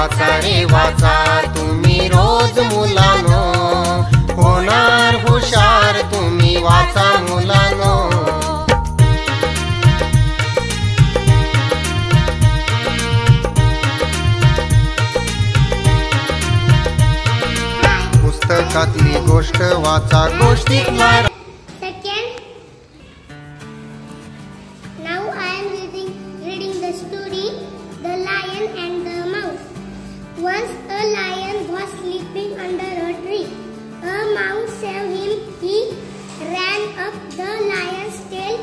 वाचा रे वाचा तुम्ही रोज मुलांनो, होणार हुशार तुम्ही वाचा मुलांनो। पुस्तकातली गोष्ट वाचा गोष्टीतला। Now I am reading the story The Lion and the Mouse. Once a lion was sleeping under a tree. A mouse saved him. He ran up the lion's tail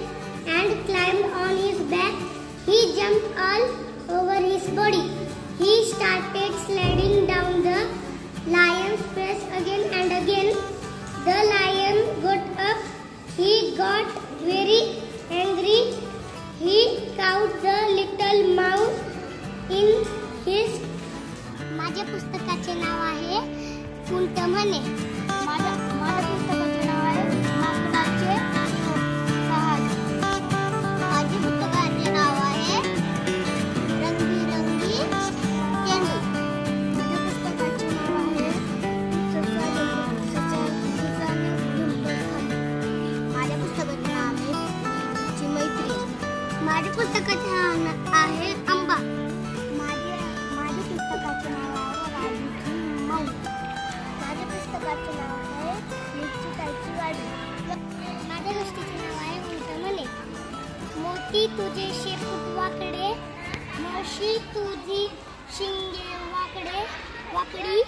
and climbed on his back. He jumped all over his body. He started sliding down the lion's face again and again. The lion got up. He got very angry. He caught the little mouse in his. माझ्या पुस्तकाचे नाव आहे उंट म्हणे। माझ्या पुस्तकाचे नाव आहे माकडाचे जहाज। माझ्या पुस्तकाचे नाव आहे रंगीरंगी चेंडू। माझ्या पुस्तकाचे नाव आहे माझ्या पुस्तकाचे नाव आहे मैत्री। माझ्या पुस्तकाचे नाव आहे आंबा। माझ्या पुस्तकाचे नाव आहे राजूची माऊ। माझ्या पुस्तकाचे नाव आहे निश्चिताची गाडी। माझ्या गोष्टीचे नाव आहे उंट म्हणे। मोती तुझे शेपूट वाकडे, म्हशी तुझी शिंगे वाकडी,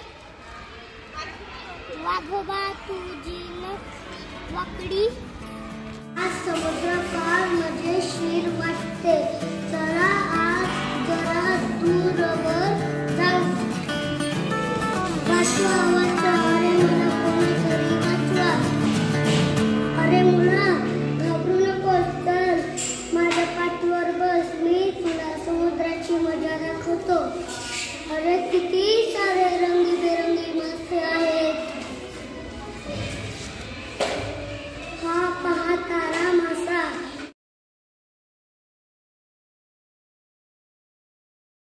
वाघोबा तुझी नख वाकडी। आज समुद्र फार मजेशीर वाटते, चला आज जरा दूरवर जाऊ। वाचवा वाचवा अरे मुला कोणीतरी वाचवा। अरे मुला घाबरू नकोस, चल माझ्या पाठीवर बस, मी तुला समुद्राची मजा दाखवतो। अरे किती सारे रंगीबेरंगी मासे आहेत,